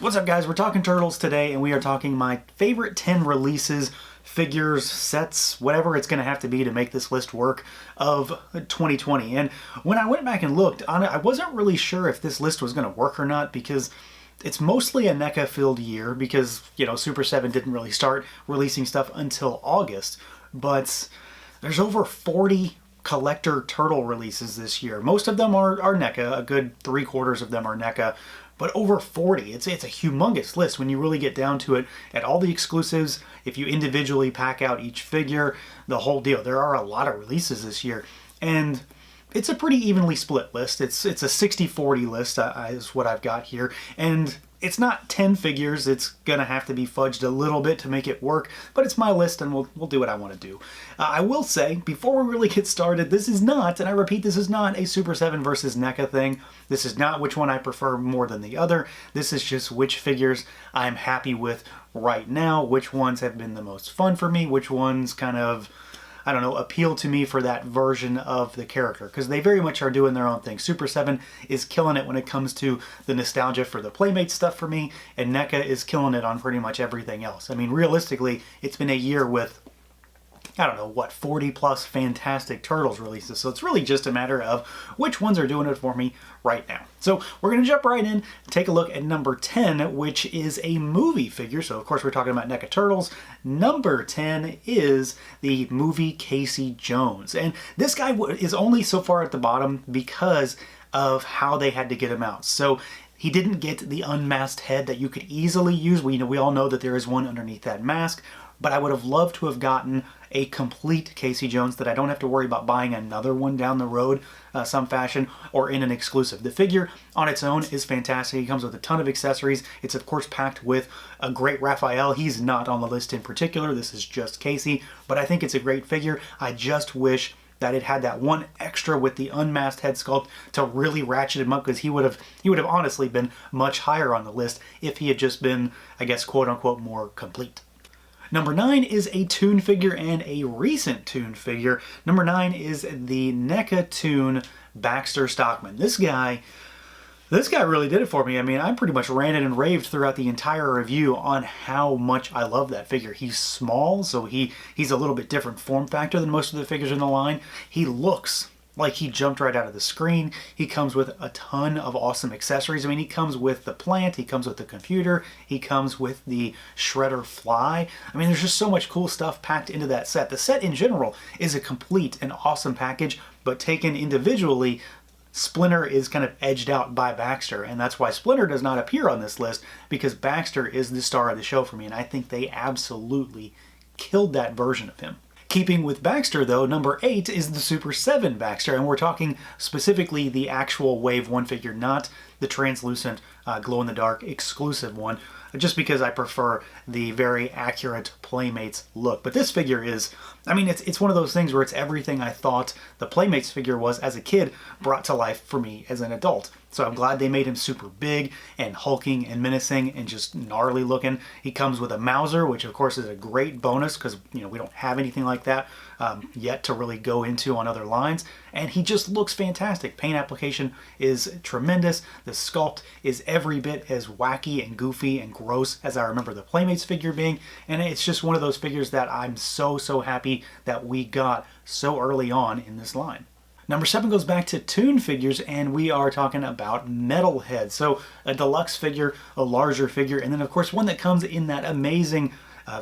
What's up, guys? We're talking Turtles today, and we are talking my favorite 10 releases, figures, sets, whatever it's going to have to be to make this list work of 2020. And when I went back and looked on it, I wasn't really sure if this list was going to work or not, because it's mostly a NECA-filled year because, Super 7 didn't really start releasing stuff until August. But there's over 40 collector Turtle releases this year. Most of them are NECA. A good 3/4 of them are NECA. But over 40, it's a humongous list when you really get down to it. At all the exclusives, if you individually pack out each figure, the whole deal. There are a lot of releases this year. And it's a pretty evenly split list. It's a 60-40 list is what I've got here. And it's not 10 figures. It's gonna have to be fudged a little bit to make it work, but it's my list and we'll do what I want to do. I will say, before we really get started, this is not, and I repeat, this is not a Super 7 versus NECA thing. This is not which one I prefer more than the other. This is just which figures I'm happy with right now, which ones have been the most fun for me, which ones kind of, I don't know, appeal to me for that version of the character, because they very much are doing their own thing. Super 7 is killing it when it comes to the nostalgia for the Playmate stuff for me, and NECA is killing it on pretty much everything else. I mean, realistically, it's been a year with, I don't know, what, 40 plus fantastic Turtles releases. So it's really just a matter of which ones are doing it for me right now. So we're going to jump right in and take a look at number 10, which is a movie figure. So of course we're talking about NECA Turtles. Number 10 is the movie Casey Jones. And this guy is only so far at the bottom because of how they had to get him out. So he didn't get the unmasked head that you could easily use. We all know that there is one underneath that mask. But I would have loved to have gotten a complete Casey Jones that I don't have to worry about buying another one down the road some fashion or in an exclusive. The figure on its own is fantastic. He comes with a ton of accessories. It's of course packed with a great Raphael. He's not on the list in particular. This is just Casey, but I think it's a great figure. I just wish that it had that one extra with the unmasked head sculpt to really ratchet him up, because he would have honestly been much higher on the list if he had just been, I guess, quote unquote, more complete. Number 9 is a Toon figure, and a recent Toon figure. Number 9 is the NECA Toon Baxter Stockman. This guy really did it for me. I mean, I pretty much ranted and raved throughout the entire review on how much I love that figure. He's small, so he's a little bit different form factor than most of the figures in the line. He looks like he jumped right out of the screen. He comes with a ton of awesome accessories. I mean, he comes with the plant, he comes with the computer, he comes with the shredder fly. I mean, there's just so much cool stuff packed into that set. The set in general is a complete and awesome package, but taken individually, Splinter is kind of edged out by Baxter, and that's why Splinter does not appear on this list, because Baxter is the star of the show for me, and I think they absolutely killed that version of him. Keeping with Baxter, though, number 8 is the Super 7 Baxter, and we're talking specifically the actual Wave 1 figure, not the translucent glow-in-the-dark exclusive one, just because I prefer the very accurate Playmates look. But this figure is, I mean, it's one of those things where it's everything I thought the Playmates figure was as a kid brought to life for me as an adult. So I'm glad they made him super big and hulking and menacing and just gnarly looking. He comes with a Mauser, which of course is a great bonus because, we don't have anything like that yet to really go into on other lines. And he just looks fantastic. Paint application is tremendous. The sculpt is every bit as wacky and goofy and gross as I remember the Playmates figure being. And it's just one of those figures that I'm so happy that we got so early on in this line. Number 7 goes back to Toon figures, and we are talking about Metalhead. So a deluxe figure, a larger figure, and then of course one that comes in that amazing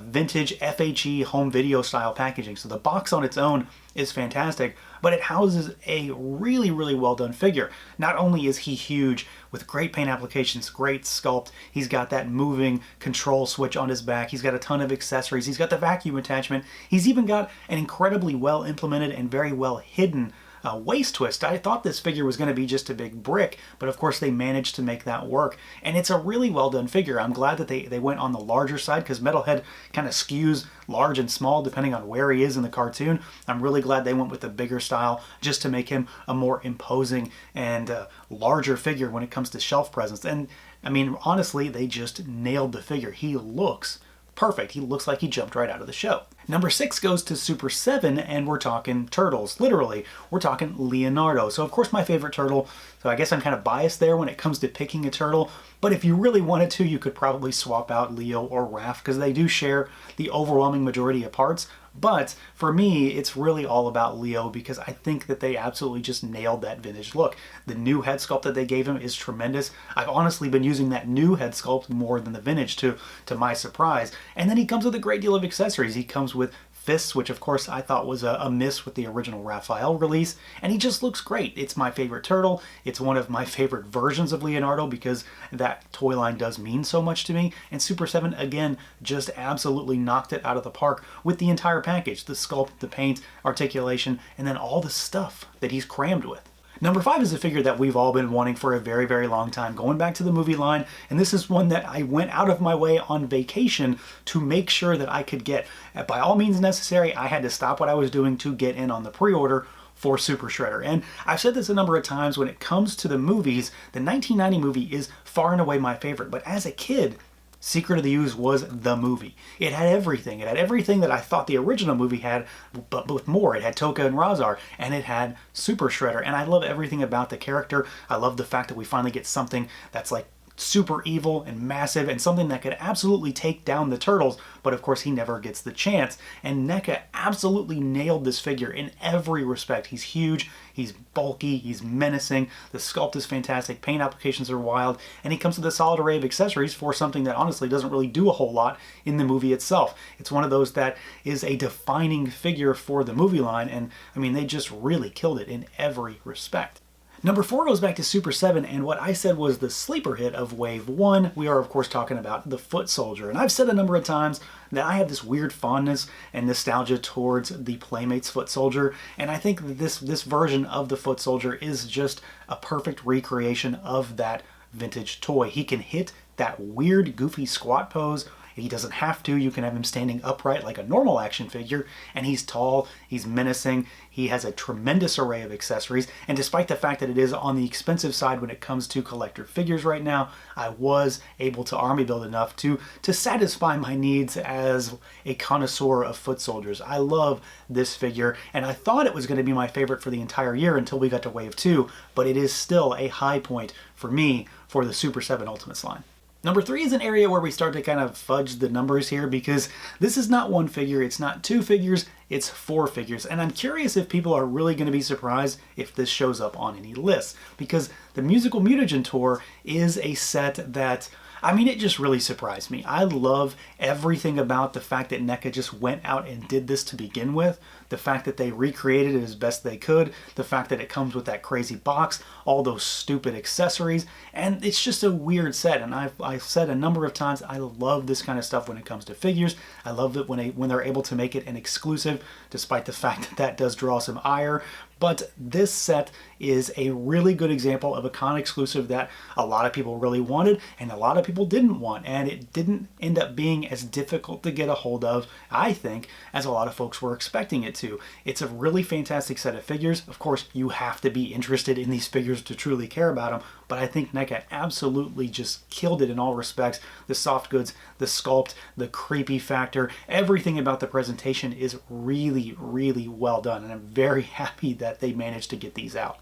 vintage FHE home video style packaging. So the box on its own is fantastic, but it houses a really well done figure. Not only is he huge with great paint applications, great sculpt, he's got that moving control switch on his back, he's got a ton of accessories, he's got the vacuum attachment, he's even got an incredibly well implemented and very well hidden waist twist. I thought this figure was going to be just a big brick, but of course they managed to make that work, and it's a really well done figure. I'm glad that they went on the larger side, because Metalhead kind of skews large and small depending on where he is in the cartoon. I'm really glad they went with the bigger style just to make him a more imposing and larger figure when it comes to shelf presence. And I mean, honestly, they just nailed the figure. He looks perfect. He looks like he jumped right out of the show. Number 6 goes to Super 7, and we're talking turtles. Literally, we're talking Leonardo. So of course my favorite turtle, so I guess I'm kind of biased there when it comes to picking a turtle, but if you really wanted to, you could probably swap out Leo or Raph because they do share the overwhelming majority of parts. But for me, it's really all about Leo because I think that they absolutely just nailed that vintage look. The new head sculpt that they gave him is tremendous. I've honestly been using that new head sculpt more than the vintage to my surprise. And then he comes with a great deal of accessories. He comes with fists, which of course I thought was a miss with the original Raphael release, and he just looks great. It's my favorite turtle. It's one of my favorite versions of Leonardo because that toy line does mean so much to me, and Super 7 again just absolutely knocked it out of the park with the entire package, the sculpt, the paint, articulation, and then all the stuff that he's crammed with. Number 5 is a figure that we've all been wanting for a very, very long time, going back to the movie line, and this is one that I went out of my way on vacation to make sure that I could get. By all means necessary, I had to stop what I was doing to get in on the pre-order for Super Shredder. And I've said this a number of times, when it comes to the movies, the 1990 movie is far and away my favorite, but as a kid, Secret of the Ooze was the movie. It had everything. It had everything that I thought the original movie had, but with more. It had Tokka and Razar, and it had Super Shredder, and I love everything about the character. I love the fact that we finally get something that's like super evil and massive and something that could absolutely take down the turtles, but of course he never gets the chance. And NECA absolutely nailed this figure in every respect. He's huge, he's bulky, he's menacing, the sculpt is fantastic, paint applications are wild, and he comes with a solid array of accessories for something that honestly doesn't really do a whole lot in the movie itself. It's one of those that is a defining figure for the movie line, and I mean, they just really killed it in every respect. Number 4 goes back to Super 7, and what I said was the sleeper hit of Wave 1. We are, of course, talking about the Foot Soldier. And I've said a number of times that I have this weird fondness and nostalgia towards the Playmates Foot Soldier, and I think that this version of the Foot Soldier is just a perfect recreation of that vintage toy. He can hit that weird, goofy squat pose. He doesn't have to. You can have him standing upright like a normal action figure, and he's tall, he's menacing, he has a tremendous array of accessories, and despite the fact that it is on the expensive side when it comes to collector figures right now, I was able to army build enough to satisfy my needs as a connoisseur of foot soldiers. I love this figure, and I thought it was going to be my favorite for the entire year until we got to Wave 2, but it is still a high point for me for the Super 7 Ultimates line. Number 3 is an area where we start to kind of fudge the numbers here because this is not one figure, it's not 2 figures, it's 4 figures. And I'm curious if people are really going to be surprised if this shows up on any lists, because the Musical Mutagen Tour is a set that, I mean, it just really surprised me. I love everything about the fact that NECA just went out and did this to begin with. The fact that they recreated it as best they could. The fact that it comes with that crazy box. All those stupid accessories. And it's just a weird set. And I've said a number of times, I love this kind of stuff when it comes to figures. I love it when they're able to make it an exclusive, despite the fact that that does draw some ire. But this set is a really good example of a con exclusive that a lot of people really wanted and a lot of people didn't want, and it didn't end up being as difficult to get a hold of, I think, as a lot of folks were expecting it to. It's a really fantastic set of figures. Of course, you have to be interested in these figures to truly care about them, but I think NECA absolutely just killed it in all respects. The soft goods, the sculpt, the creepy factor, everything about the presentation is really, really well done, and I'm very happy that they managed to get these out.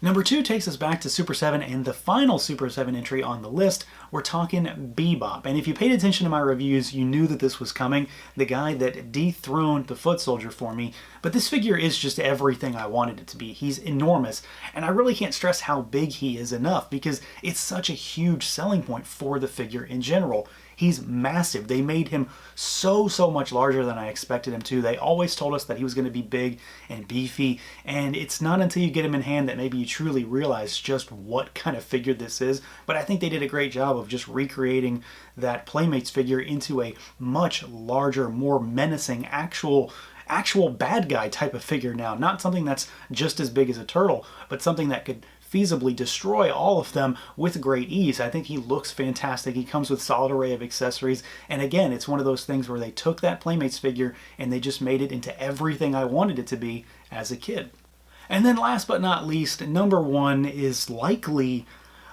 Number 2 takes us back to Super 7 and the final Super 7 entry on the list. We're talking Bebop. And if you paid attention to my reviews, you knew that this was coming. The guy that dethroned the Foot Soldier for me. But this figure is just everything I wanted it to be. He's enormous. And I really can't stress how big he is enough because it's such a huge selling point for the figure in general. He's massive. They made him so much larger than I expected him to. They always told us that he was going to be big and beefy, and it's not until you get him in hand that maybe you truly realize just what kind of figure this is. But I think they did a great job of just recreating that Playmates figure into a much larger, more menacing, actual bad guy type of figure now. Not something that's just as big as a turtle, but something that could feasibly destroy all of them with great ease. I think he looks fantastic. He comes with a solid array of accessories, and again, it's one of those things where they took that Playmates figure and they just made it into everything I wanted it to be as a kid. And then last but not least, number 1 is likely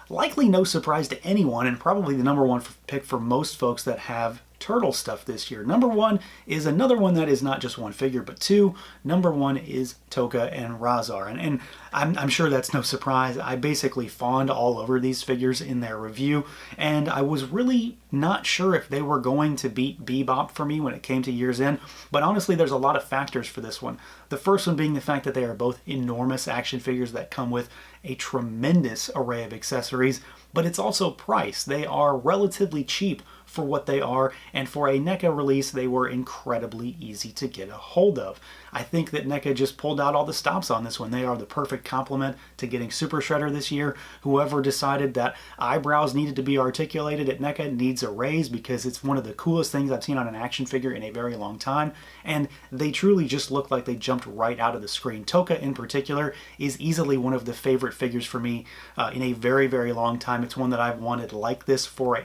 no surprise to anyone, and probably the number 1 pick for most folks that have turtle stuff this year. Number one is another one that is not just one figure, but two. Number one is Tokka and Rahzar. And I'm sure that's no surprise. I basically fawned all over these figures in their review, and I was really not sure if they were going to beat Bebop for me when it came to year's end. But honestly, there's a lot of factors for this one. The first one being the fact that they are both enormous action figures that come with a tremendous array of accessories, but it's also price. They are relatively cheap for what they are, and for a NECA release, they were incredibly easy to get a hold of. I think that NECA just pulled out all the stops on this one. They are the perfect complement to getting Super Shredder this year. Whoever decided that eyebrows needed to be articulated at NECA needs a raise, because it's one of the coolest things I've seen on an action figure in a very long time, and they truly just look like they jumped right out of the screen. Tokka in particular is easily one of the favorite figures for me in a very, very long time. It's one that I've wanted like this for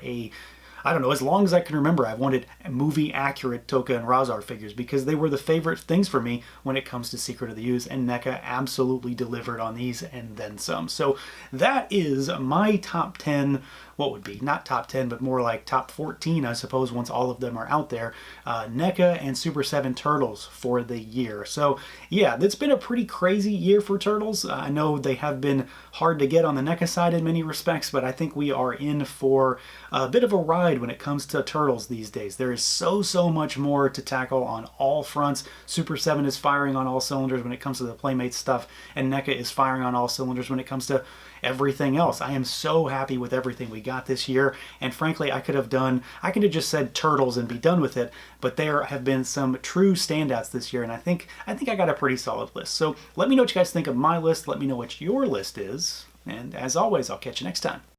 I don't know, as long as I can remember. I've wanted movie-accurate Tokka and Rahzar figures because they were the favorite things for me when it comes to Secret of the Ooze, and NECA absolutely delivered on these and then some. So that is my top 10, what would be, not top 10, but more like top 14, I suppose, once all of them are out there, NECA and Super 7 Turtles for the year. So yeah, it's been a pretty crazy year for Turtles. I know they have been hard to get on the NECA side in many respects, but I think we are in for a bit of a ride when it comes to Turtles these days. There is so much more to tackle on all fronts. Super 7 is firing on all cylinders when it comes to the Playmates stuff, and NECA is firing on all cylinders when it comes to everything else. I am so happy with everything we got this year, and frankly, I could have just said Turtles and be done with it, but there have been some true standouts this year, and I think I got a pretty solid list. So let me know what you guys think of my list. Let me know what your list is, and as always, I'll catch you next time.